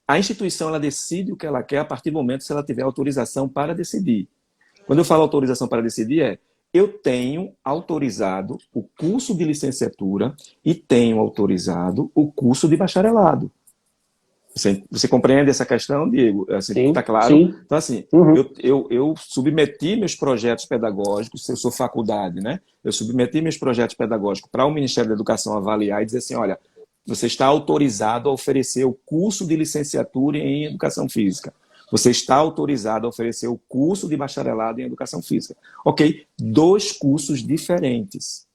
a instituição ela decide o que ela quer a partir do momento se ela tiver autorização para decidir. Quando eu falo autorização para decidir, eu tenho autorizado o curso de licenciatura e tenho autorizado o curso de bacharelado. Você compreende essa questão, Diego? Assim, tá claro? Sim. Então, assim, eu submeti meus projetos pedagógicos, se eu sou faculdade, né? Eu submeti meus projetos pedagógicos para o Ministério da Educação avaliar e dizer assim, olha, você está autorizado a oferecer o curso de licenciatura em Educação Física. Você está autorizado a oferecer o curso de bacharelado em Educação Física. Ok? 2 cursos diferentes.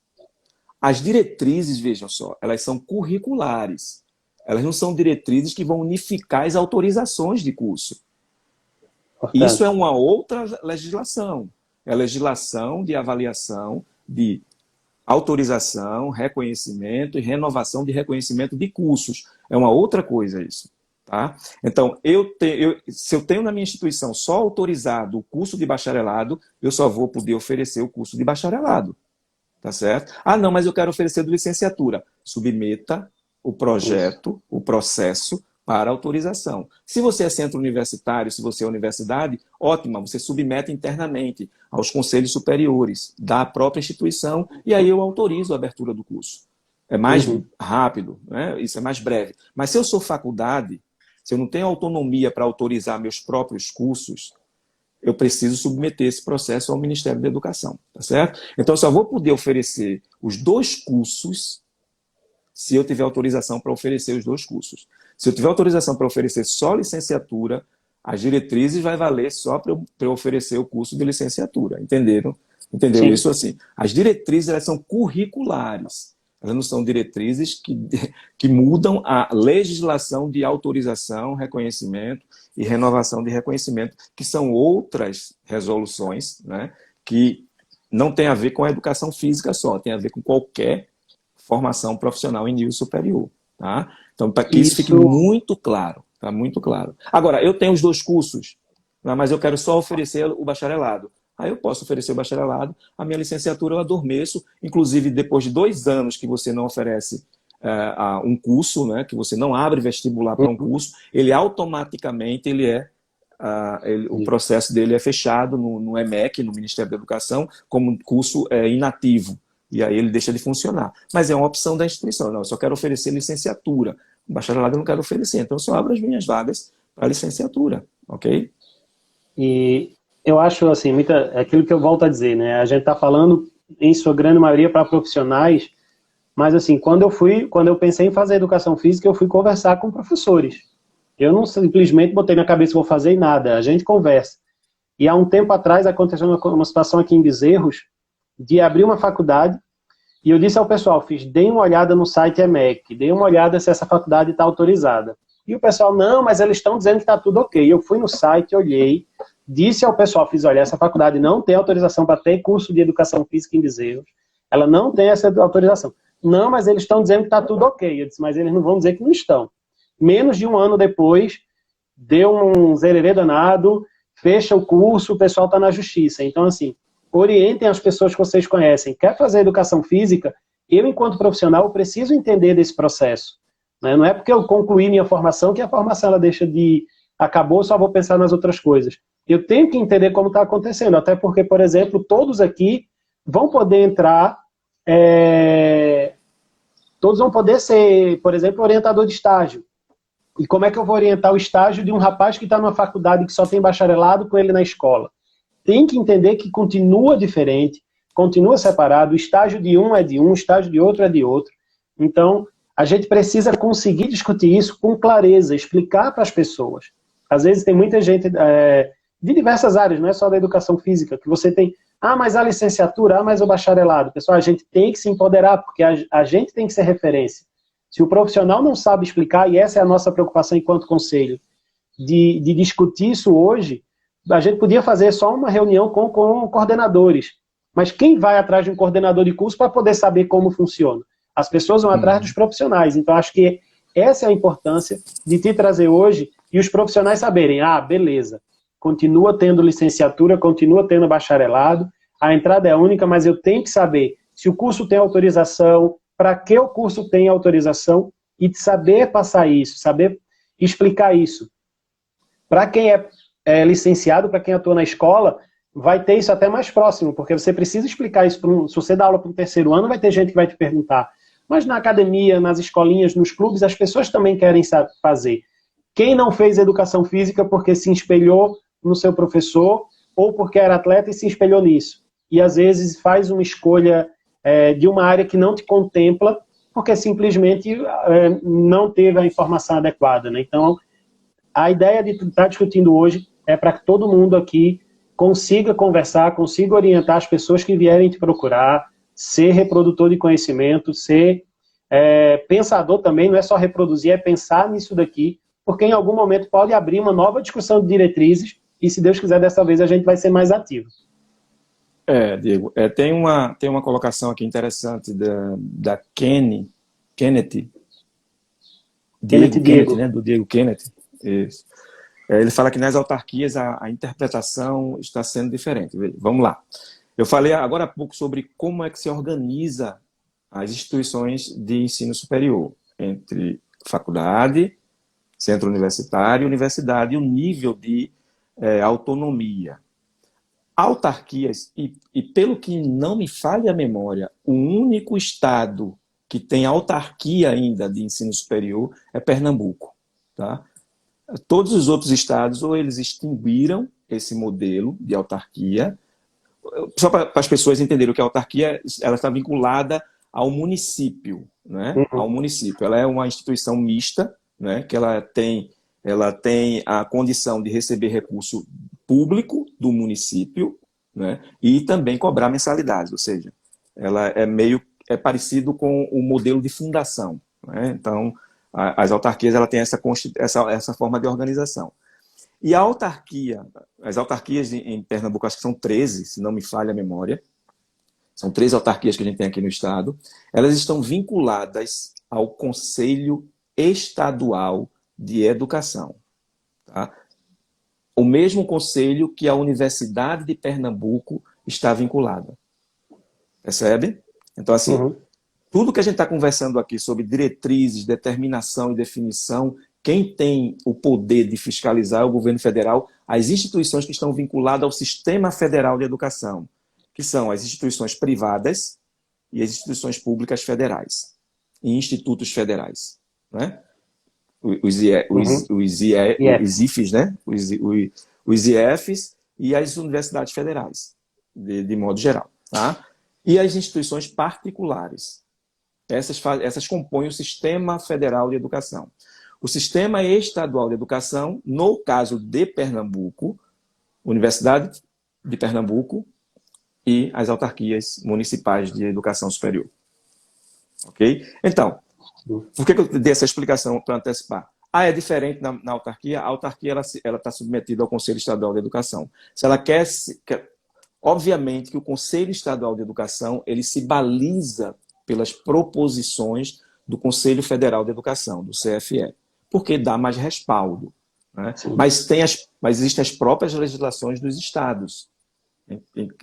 As diretrizes, vejam só, elas são curriculares. Elas não são diretrizes que vão unificar as autorizações de curso. Portanto, isso é uma outra legislação. É a legislação de avaliação de autorização, reconhecimento e renovação de reconhecimento de cursos. É uma outra coisa isso. Tá? Então, se eu tenho na minha instituição só autorizado o curso de bacharelado, eu só vou poder oferecer o curso de bacharelado. Tá certo? Não, mas eu quero oferecer de licenciatura. Submeta o projeto, o processo para autorização. Se você é centro universitário, se você é universidade, ótimo, você submete internamente aos conselhos superiores da própria instituição e aí eu autorizo a abertura do curso. É mais rápido, né? Isso é mais breve. Mas se eu sou faculdade, se eu não tenho autonomia para autorizar meus próprios cursos, eu preciso submeter esse processo ao Ministério da Educação, tá certo? Então, eu só vou poder oferecer os 2 cursos se eu tiver autorização para oferecer os 2 cursos. Se eu tiver autorização para oferecer só licenciatura, as diretrizes vai valer só para eu oferecer o curso de licenciatura, entenderam? Entendeu Sim. isso assim? As diretrizes, elas são curriculares, elas não são diretrizes que mudam a legislação de autorização, reconhecimento e renovação de reconhecimento, que são outras resoluções, né, que não tem a ver com a educação física só, tem a ver com qualquer formação profissional em nível superior. Tá? Então, para que isso fique muito claro. Tá muito claro. Agora, eu tenho os 2 cursos, mas eu quero só oferecer o bacharelado. Aí eu posso oferecer o bacharelado, a minha licenciatura eu adormeço, inclusive depois de 2 anos que você não oferece um curso, né, que você não abre vestibular para um curso, ele automaticamente o processo dele é fechado no EMEC, no Ministério da Educação, como curso inativo. E aí ele deixa de funcionar. Mas é uma opção da instituição. Não, eu só quero oferecer licenciatura. Bacharelado eu não quero oferecer. Então eu só abro as minhas vagas para licenciatura. Ok? E eu acho, assim, aquilo que eu volto a dizer, né? A gente está falando, em sua grande maioria, para profissionais, mas, assim, quando eu pensei em fazer educação física, eu fui conversar com professores. Eu não simplesmente botei na cabeça, vou fazer nada. A gente conversa. E há um tempo atrás aconteceu uma situação aqui em Bezerros, de abrir uma faculdade, e eu disse ao pessoal, deem uma olhada no site EMEC, deem uma olhada se essa faculdade está autorizada. E o pessoal, não, mas eles estão dizendo que está tudo ok. Eu fui no site, olhei, disse ao pessoal, olha, essa faculdade não tem autorização para ter curso de educação física em Bezerros, ela não tem essa autorização. Não, mas eles estão dizendo que está tudo ok. Eu disse, mas eles não vão dizer que não estão. Menos de um ano depois, deu um zererê danado, fecha o curso, o pessoal está na justiça. Então, assim, orientem as pessoas que vocês conhecem. Quer fazer educação física? Eu, enquanto profissional, preciso entender desse processo. Né? Não é porque eu concluí minha formação que a formação ela deixa de... Acabou, só vou pensar nas outras coisas. Eu tenho que entender como está acontecendo. Até porque, por exemplo, todos aqui vão poder entrar... Todos vão poder ser, por exemplo, orientador de estágio. E como é que eu vou orientar o estágio de um rapaz que está numa faculdade que só tem bacharelado com ele na escola? Tem que entender que continua diferente, continua separado, o estágio de um é de um, o estágio de outro é de outro. Então, a gente precisa conseguir discutir isso com clareza, explicar para as pessoas. Às vezes tem muita gente de diversas áreas, não é só da educação física, que você tem, mas a licenciatura, mas o bacharelado. Pessoal, a gente tem que se empoderar, porque a gente tem que ser referência. Se o profissional não sabe explicar, e essa é a nossa preocupação enquanto conselho, de discutir isso hoje, a gente podia fazer só uma reunião com coordenadores. Mas quem vai atrás de um coordenador de curso para poder saber como funciona? As pessoas vão atrás dos profissionais. Então, acho que essa é a importância de te trazer hoje e os profissionais saberem, beleza, continua tendo licenciatura, continua tendo bacharelado, a entrada é única, mas eu tenho que saber se o curso tem autorização, para que o curso tem autorização e de saber passar isso, saber explicar isso. Para quem é licenciado, para quem atua na escola, vai ter isso até mais próximo, porque você precisa explicar isso. Se você dá aula para o 3º ano, vai ter gente que vai te perguntar. Mas na academia, nas escolinhas, nos clubes, as pessoas também querem fazer. Quem não fez educação física porque se espelhou no seu professor ou porque era atleta e se espelhou nisso. E às vezes faz uma escolha de uma área que não te contempla porque simplesmente não teve a informação adequada. Né? Então, a ideia de estar discutindo hoje é para que todo mundo aqui consiga conversar, consiga orientar as pessoas que vierem te procurar, ser reprodutor de conhecimento, ser pensador também, não é só reproduzir, é pensar nisso daqui, porque em algum momento pode abrir uma nova discussão de diretrizes e, se Deus quiser, dessa vez a gente vai ser mais ativo. Diego, tem uma colocação aqui interessante da Kenneth Diego, né, do Diego Kenneth. Isso. Ele fala que nas autarquias a interpretação está sendo diferente. Vamos lá. Eu falei agora há pouco sobre como é que se organiza as instituições de ensino superior, entre faculdade, centro universitário, universidade, e o nível de autonomia. Autarquias, e pelo que não me falhe a memória, o único estado que tem autarquia ainda de ensino superior é Pernambuco. Tá? Todos os outros estados, ou eles extinguiram, esse modelo de autarquia, só para as pessoas entenderem o que é autarquia, ela está vinculada ao município, né? Ao município. Ela é uma instituição mista, né? Que ela tem a condição de receber recurso público do município, né? E também cobrar mensalidades, ou seja, ela é parecido com o modelo de fundação, né? Então, as autarquias ela tem essa forma de organização. E a autarquia, as autarquias em Pernambuco, acho que são 13, se não me falha a memória, são 13 autarquias que a gente tem aqui no estado, elas estão vinculadas ao Conselho Estadual de Educação. Tá? O mesmo conselho que a Universidade de Pernambuco está vinculada. Percebe? Então, assim, tudo que a gente está conversando aqui sobre diretrizes, determinação e definição, quem tem o poder de fiscalizar é o governo federal, as instituições que estão vinculadas ao Sistema Federal de Educação, que são as instituições privadas e as instituições públicas federais, e institutos federais. Né? Os IFES, né? Os IFs e as universidades federais, de modo geral. Tá? E as instituições particulares. Essas compõem o Sistema Federal de Educação. O Sistema Estadual de Educação, no caso de Pernambuco, Universidade de Pernambuco e as autarquias municipais de educação superior. Ok? Então, por que eu dei essa explicação para antecipar? É diferente na autarquia? A autarquia ela está submetida ao Conselho Estadual de Educação. Se ela obviamente que o Conselho Estadual de Educação ele se baliza pelas proposições do Conselho Federal de Educação, do CFE, porque dá mais respaldo. Né? Mas existem as próprias legislações dos estados,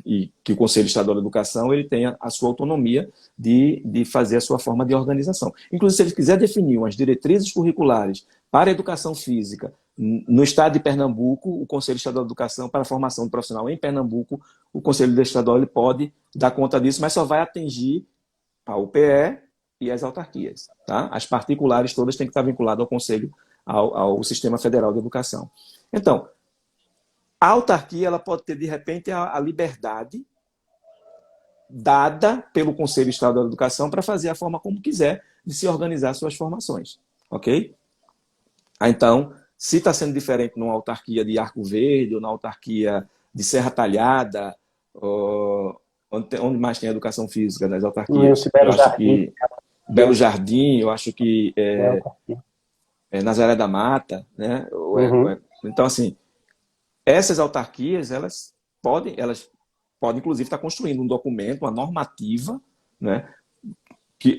e que o Conselho Estadual de Educação ele tem a sua autonomia de fazer a sua forma de organização. Inclusive, se ele quiser definir umas diretrizes curriculares para a educação física no estado de Pernambuco, o Conselho Estadual de Educação para a formação do profissional em Pernambuco, o Conselho Estadual ele pode dar conta disso, mas só vai atingir a UPE e as autarquias. Tá? As particulares todas têm que estar vinculadas ao Conselho, ao Sistema Federal de Educação. Então, a autarquia ela pode ter, de repente, a liberdade dada pelo Conselho Estadual de Educação para fazer a forma como quiser de se organizar suas formações. Ok? Então, se está sendo diferente numa autarquia de Arco Verde ou na autarquia de Serra Talhada, onde mais tem educação física das autarquias? Belo Jardim, eu acho que Nazaré da Mata, né? Então, assim, essas autarquias, elas podem inclusive, estar construindo um documento, uma normativa, né?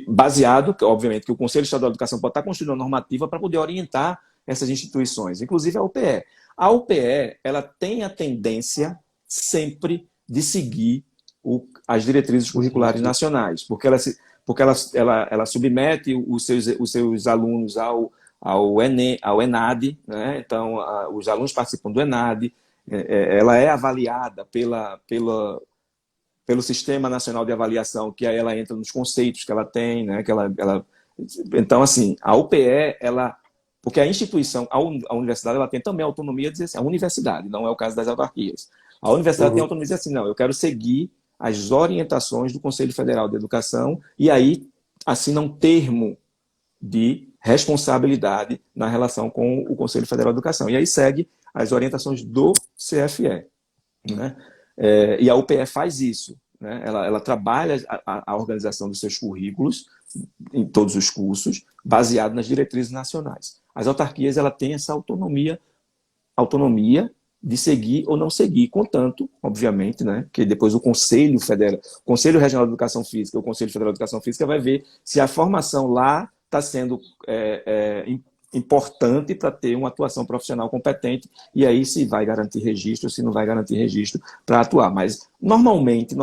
Baseado, obviamente, que o Conselho Estadual de Educação pode estar construindo uma normativa para poder orientar essas instituições, inclusive a UPE. A UPE, ela tem a tendência sempre de seguir as diretrizes curriculares nacionais, porque ela submete os seus alunos ao ENAD, né? Então, os alunos participam do ENAD, ela é avaliada pelo Sistema Nacional de Avaliação, que aí ela entra nos conceitos que ela tem, né? Então, assim, a UPE, porque a instituição, a universidade, ela tem também a autonomia de dizer assim, a universidade, não é o caso das autarquias. A universidade tem a autonomia de dizer assim, não, eu quero seguir as orientações do Conselho Federal de Educação e aí assina um termo de responsabilidade na relação com o Conselho Federal de Educação. E aí segue as orientações do CFE. Né? E a UPE faz isso. Né? Ela trabalha a organização dos seus currículos em todos os cursos, baseado nas diretrizes nacionais. As autarquias ela têm essa autonomia de seguir ou não seguir, contanto, obviamente, né, que depois o Conselho Regional de Educação Física, o Conselho Federal de Educação Física vai ver se a formação lá está sendo importante para ter uma atuação profissional competente, e aí se vai garantir registro, se não vai garantir registro para atuar. Mas, normalmente,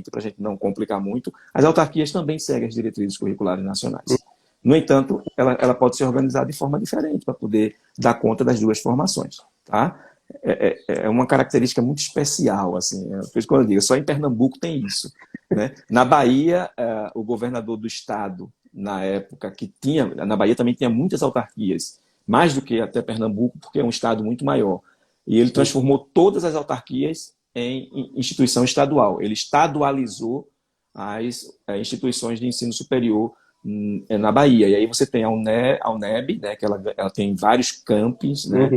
para a gente não complicar muito, as autarquias também seguem as diretrizes curriculares nacionais. No entanto, ela pode ser organizada de forma diferente para poder dar conta das duas formações. Tá? É uma característica muito especial, assim, por isso que eu digo, só em Pernambuco tem isso. Né? Na Bahia, o governador do estado, na época na Bahia também tinha muitas autarquias, mais do que até Pernambuco, porque é um estado muito maior. E ele transformou todas as autarquias em instituição estadual. Ele estadualizou as instituições de ensino superior na Bahia. E aí você tem a UNEB, né, que ela tem vários campos, né,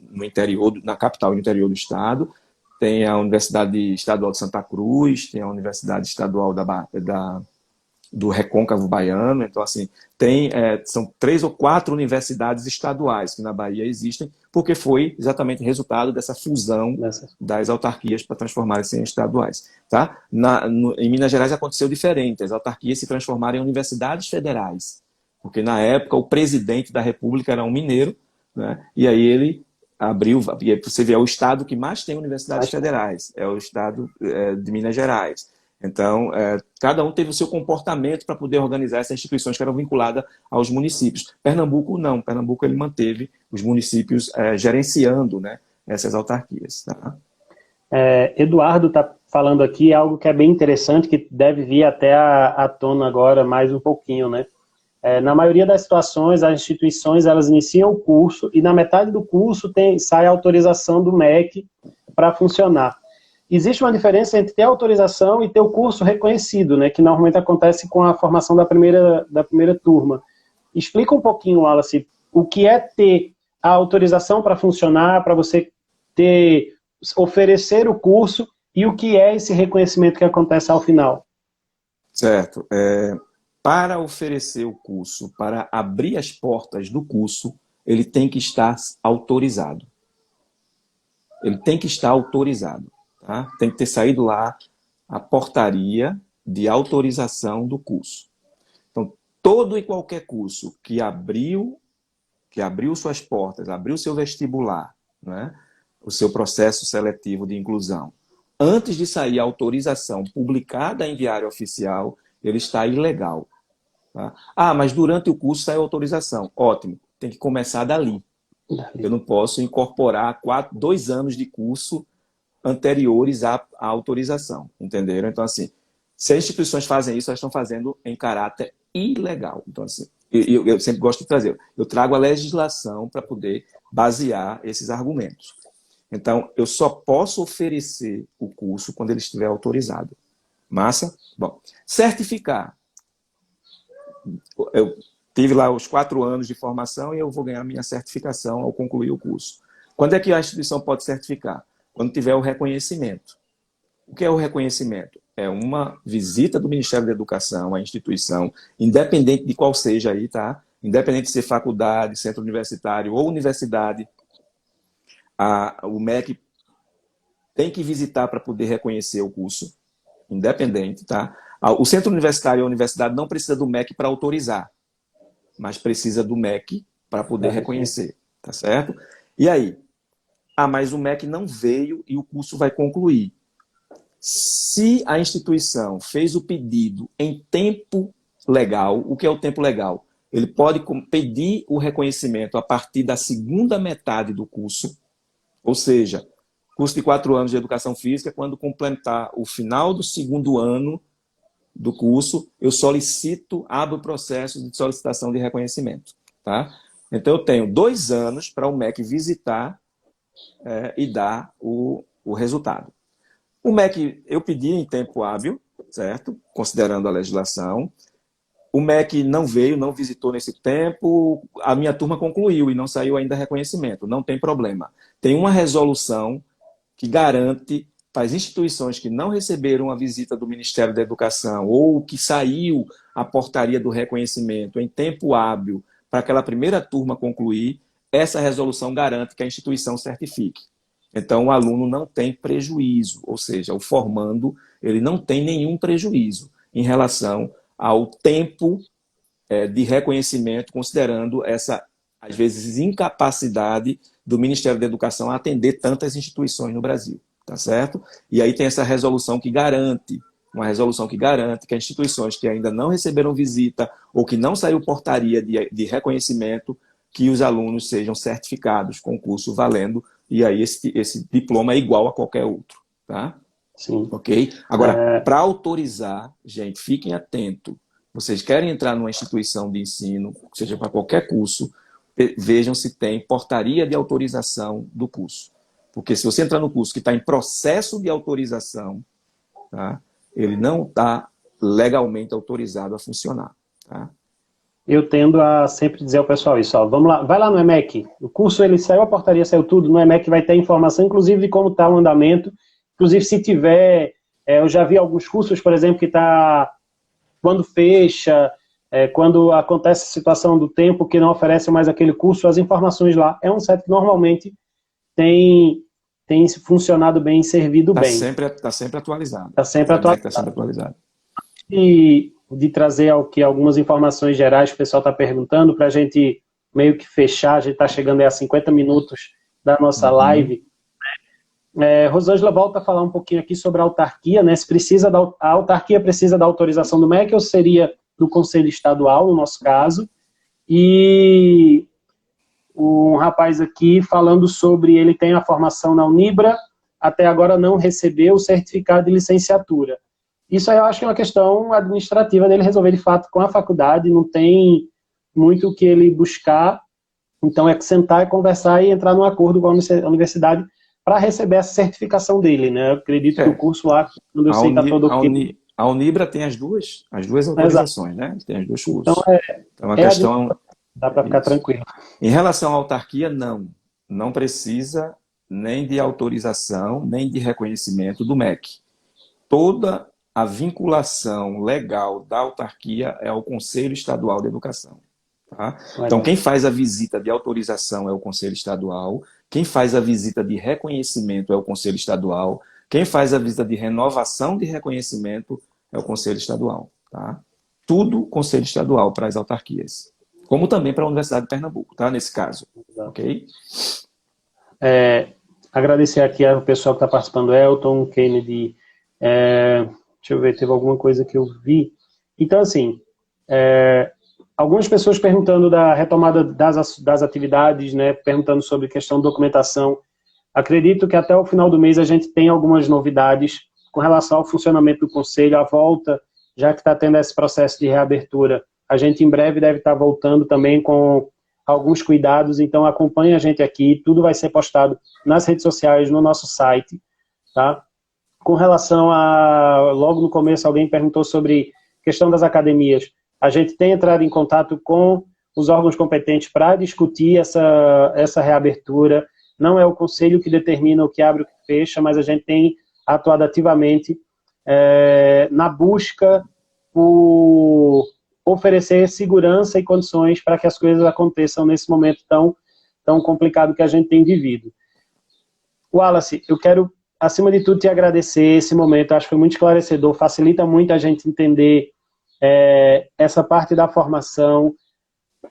no interior, na capital e no interior do estado. Tem a Universidade Estadual de Santa Cruz, tem a Universidade Estadual do Recôncavo Baiano. Então, assim, são 3 ou 4 universidades estaduais que na Bahia existem, porque foi exatamente resultado dessa fusão das autarquias para transformarem-se em estaduais. Tá? Em Minas Gerais aconteceu diferente, as autarquias se transformaram em universidades federais, porque na época o presidente da República era um mineiro, né? E aí ele abriu, você vê, é o estado que mais tem universidades federais, é o estado de Minas Gerais. Então, cada um teve o seu comportamento para poder organizar essas instituições que eram vinculadas aos municípios. Pernambuco não. Pernambuco ele manteve os municípios gerenciando, né, essas autarquias. Tá? Eduardo está falando aqui algo que é bem interessante, que deve vir até à tona agora mais um pouquinho, né? Na maioria das situações, as instituições elas iniciam o curso e na metade do curso sai a autorização do MEC para funcionar. Existe uma diferença entre ter autorização e ter o curso reconhecido, né, que normalmente acontece com a formação da primeira turma. Explica um pouquinho, Wallace, o que é ter a autorização para funcionar, para você oferecer o curso, e o que é esse reconhecimento que acontece ao final. Certo. Para oferecer o curso, para abrir as portas do curso, ele tem que estar autorizado. Ele tem que estar autorizado. Tá? Tem que ter saído lá a portaria de autorização do curso. Então, todo e qualquer curso que abriu suas portas, abriu seu vestibular, né? O seu processo seletivo de inclusão, antes de sair a autorização publicada em Diário Oficial, ele está ilegal. Tá? Mas durante o curso saiu a autorização. Ótimo, tem que começar dali. Eu não posso incorporar 2 anos de curso anteriores à autorização, entenderam? Então, assim, se as instituições fazem isso, elas estão fazendo em caráter ilegal. Então, assim, eu sempre gosto de trazer, eu trago a legislação para poder basear esses argumentos. Então, eu só posso oferecer o curso quando ele estiver autorizado. Massa? Bom, certificar. Eu tive lá os 4 anos de formação e eu vou ganhar minha certificação ao concluir o curso. Quando é que a instituição pode certificar? Quando tiver o reconhecimento. O que é o reconhecimento? É uma visita do Ministério da Educação à instituição, independente de qual seja aí, tá? Independente de ser faculdade, centro universitário ou universidade, o MEC tem que visitar para poder reconhecer o curso, independente, tá? O centro universitário ou a universidade não precisa do MEC para autorizar, mas precisa do MEC para poder reconhecer, tá certo? E aí? Mas o MEC não veio e o curso vai concluir. Se a instituição fez o pedido em tempo legal, o que é o tempo legal? Ele pode pedir o reconhecimento a partir da segunda metade do curso, ou seja, curso de 4 anos de Educação Física, quando completar o final do 2º ano do curso, eu abro o processo de solicitação de reconhecimento. Tá? Então, eu tenho 2 anos para o MEC visitar e dar o resultado. O MEC, eu pedi em tempo hábil, certo? Considerando a legislação. O MEC não veio, não visitou nesse tempo, a minha turma concluiu e não saiu ainda reconhecimento, não tem problema. Tem uma resolução que garante para as instituições que não receberam a visita do Ministério da Educação ou que saiu a portaria do reconhecimento em tempo hábil para aquela primeira turma concluir, essa resolução garante que a instituição certifique. Então, o aluno não tem prejuízo, ou seja, o formando ele não tem nenhum prejuízo em relação ao tempo de reconhecimento, considerando essa, às vezes, incapacidade do Ministério da Educação a atender tantas instituições no Brasil, tá certo? E aí tem essa resolução que garante, que as instituições que ainda não receberam visita ou que não saiu portaria de reconhecimento, que os alunos sejam certificados com o curso valendo, e aí esse diploma é igual a qualquer outro, tá? Sim. Ok? Agora, para autorizar, gente, fiquem atentos. Vocês querem entrar numa instituição de ensino, seja para qualquer curso, vejam se tem portaria de autorização do curso. Porque se você entrar no curso que está em processo de autorização, tá, ele não está legalmente autorizado a funcionar. Tá? Eu tendo a sempre dizer ao pessoal isso, ó, vamos lá, vai lá no EMEC, o curso ele saiu, a portaria saiu tudo, no EMEC vai ter informação, inclusive de como está o andamento, inclusive se tiver, eu já vi alguns cursos, por exemplo, que está, quando fecha, quando acontece a situação do tempo que não oferece mais aquele curso, as informações lá, é um site que normalmente tem funcionado bem, servido bem. Está sempre atualizado. Está sempre atualizado. Está sempre atualizado. E de trazer algumas informações gerais que o pessoal está perguntando, para a gente meio que fechar, a gente está chegando a 50 minutos da nossa live. Rosângela volta a falar um pouquinho aqui sobre a autarquia, né? Se precisa a autarquia precisa da autorização do MEC ou seria do Conselho Estadual, no nosso caso. E um rapaz aqui falando sobre ele tem a formação na Unibra, até agora não recebeu o certificado de licenciatura. Isso aí eu acho que é uma questão administrativa dele resolver de fato com a faculdade, não tem muito o que ele buscar, então é sentar e conversar e entrar num acordo com a universidade para receber essa certificação dele, né? Eu acredito que o curso lá, quando eu sei que está todo ok. A Unibra tem as duas autorizações, né? Tem as duas cursos. Então, uma questão... Dá para ficar tranquilo. Em relação à autarquia, não precisa nem de autorização, nem de reconhecimento do MEC. Toda a vinculação legal da autarquia é ao Conselho Estadual de Educação. Tá? Então, quem faz a visita de autorização é o Conselho Estadual, quem faz a visita de reconhecimento é o Conselho Estadual, quem faz a visita de renovação de reconhecimento é o Conselho Estadual. Tá? Tudo Conselho Estadual para as autarquias. Como também para a Universidade de Pernambuco, tá? Nesse caso. Ok? Agradecer aqui ao pessoal que está participando, Elton, Kennedy, deixa eu ver, teve alguma coisa que eu vi. Então, assim, algumas pessoas perguntando da retomada das atividades, né, perguntando sobre questão de documentação. Acredito que até o final do mês a gente tem algumas novidades com relação ao funcionamento do Conselho, a volta, já que está tendo esse processo de reabertura. A gente em breve deve estar voltando também com alguns cuidados, então acompanhe a gente aqui, tudo vai ser postado nas redes sociais, no nosso site, tá? Com relação logo no começo alguém perguntou sobre questão das academias, a gente tem entrado em contato com os órgãos competentes para discutir essa reabertura, não é o Conselho que determina o que abre e o que fecha, mas a gente tem atuado ativamente na busca por oferecer segurança e condições para que as coisas aconteçam nesse momento tão complicado que a gente tem vivido. Wallace, eu quero, acima de tudo, te agradecer esse momento, acho que foi muito esclarecedor, facilita muito a gente entender essa parte da formação.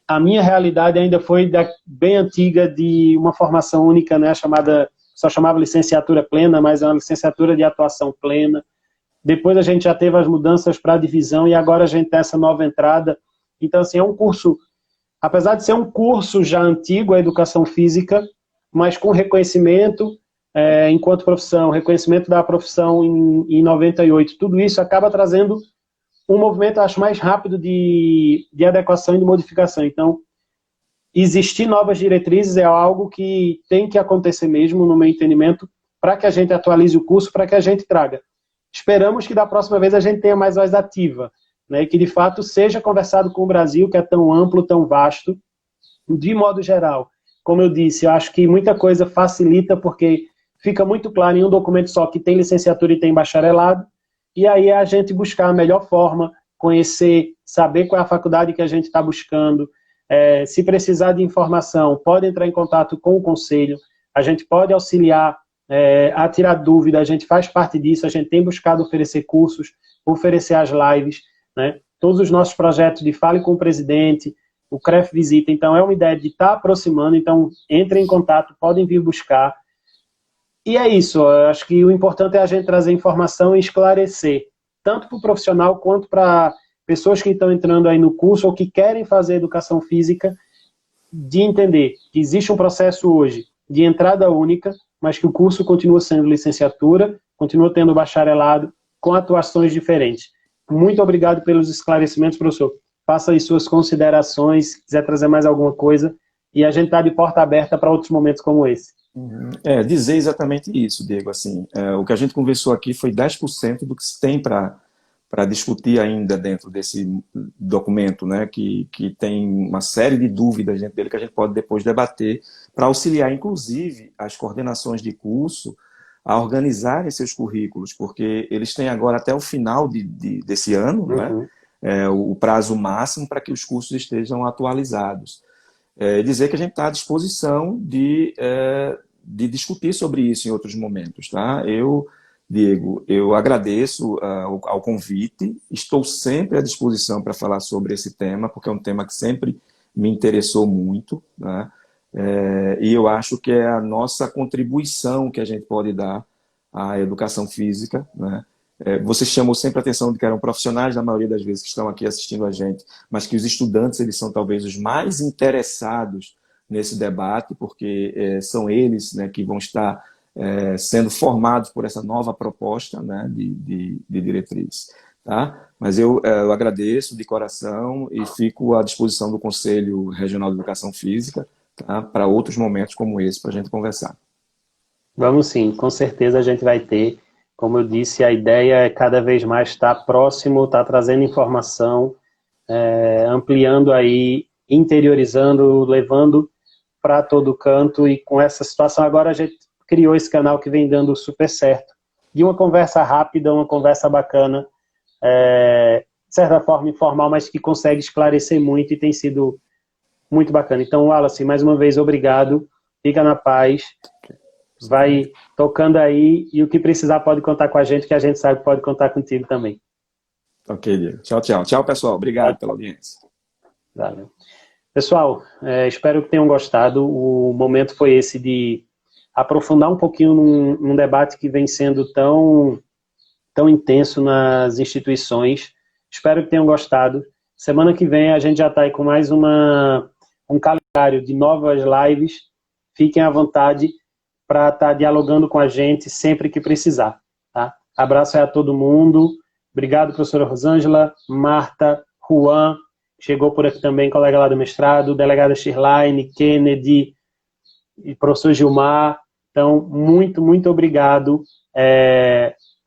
A minha realidade ainda foi bem antiga de uma formação única, né, só chamava licenciatura plena, mas é uma licenciatura de atuação plena. Depois a gente já teve as mudanças para a divisão e agora a gente tem essa nova entrada. Então, assim, é um curso, apesar de ser um curso já antigo, a educação física, mas com reconhecimento enquanto profissão, reconhecimento da profissão em 98, tudo isso acaba trazendo um movimento, acho, mais rápido de adequação e de modificação. Então, existir novas diretrizes é algo que tem que acontecer mesmo, no meu entendimento, para que a gente atualize o curso, para que a gente traga. Esperamos que da próxima vez a gente tenha mais voz ativa, né, e que de fato seja conversado com o Brasil, que é tão amplo, tão vasto, de modo geral. Como eu disse, eu acho que muita coisa facilita, porque fica muito claro em um documento só que tem licenciatura e tem bacharelado, e aí é a gente buscar a melhor forma, conhecer, saber qual é a faculdade que a gente está buscando, se precisar de informação, pode entrar em contato com o Conselho, a gente pode auxiliar a tirar dúvida, a gente faz parte disso, a gente tem buscado oferecer cursos, oferecer as lives, né? Todos os nossos projetos de Fale com o Presidente, o CREF Visita, então é uma ideia de estar aproximando, então entrem em contato, podem vir buscar. E é isso, eu acho que o importante é a gente trazer informação e esclarecer, tanto para o profissional quanto para pessoas que estão entrando aí no curso ou que querem fazer educação física, de entender que existe um processo hoje de entrada única, mas que o curso continua sendo licenciatura, continua tendo bacharelado, com atuações diferentes. Muito obrigado pelos esclarecimentos, professor. Faça aí suas considerações, se quiser trazer mais alguma coisa, e a gente está de porta aberta para outros momentos como esse. Dizer exatamente isso, Diego. Assim, o que a gente conversou aqui foi 10% do que se tem para discutir ainda dentro desse documento, né, que tem uma série de dúvidas dentro dele que a gente pode depois debater, para auxiliar, inclusive, as coordenações de curso a organizarem seus currículos, porque eles têm agora até o final desse ano, né, o prazo máximo para que os cursos estejam atualizados. Dizer que a gente está à disposição de discutir sobre isso em outros momentos, tá? Diego, eu agradeço ao convite, estou sempre à disposição para falar sobre esse tema, porque é um tema que sempre me interessou muito, né? E eu acho que é a nossa contribuição que a gente pode dar à educação física, né? Vocês chamam sempre a atenção de que eram profissionais, na maioria das vezes, que estão aqui assistindo a gente, mas que os estudantes eles são talvez os mais interessados nesse debate, porque são eles, né, que vão estar sendo formados por essa nova proposta, né, de diretriz. Tá? Mas eu agradeço de coração e fico à disposição do Conselho Regional de Educação Física, tá, para outros momentos como esse, para a gente conversar. Vamos sim, com certeza a gente vai ter. Como eu disse, a ideia é cada vez mais estar próximo, estar trazendo informação, ampliando aí, interiorizando, levando para todo canto, e com essa situação agora a gente criou esse canal que vem dando super certo. De uma conversa rápida, uma conversa bacana, de certa forma informal, mas que consegue esclarecer muito e tem sido muito bacana. Então, Wallace, mais uma vez, obrigado. Fica na paz. Vai tocando aí e o que precisar pode contar com a gente, que a gente sabe que pode contar contigo também. Ok, Diego. Tchau, tchau. Tchau, pessoal. Obrigado pela audiência. Valeu. Pessoal, espero que tenham gostado. O momento foi esse de aprofundar um pouquinho num debate que vem sendo tão intenso nas instituições. Espero que tenham gostado. Semana que vem a gente já está aí com mais um calendário de novas lives. Fiquem à vontade para estar dialogando com a gente sempre que precisar. Tá? Abraço aí a todo mundo. Obrigado, professora Rosângela, Marta, Juan, chegou por aqui também, colega lá do mestrado, delegada Shirlane, Kennedy e professor Gilmar. Então, muito, muito obrigado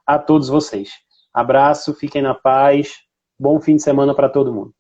a todos vocês. Abraço, fiquem na paz. Bom fim de semana para todo mundo.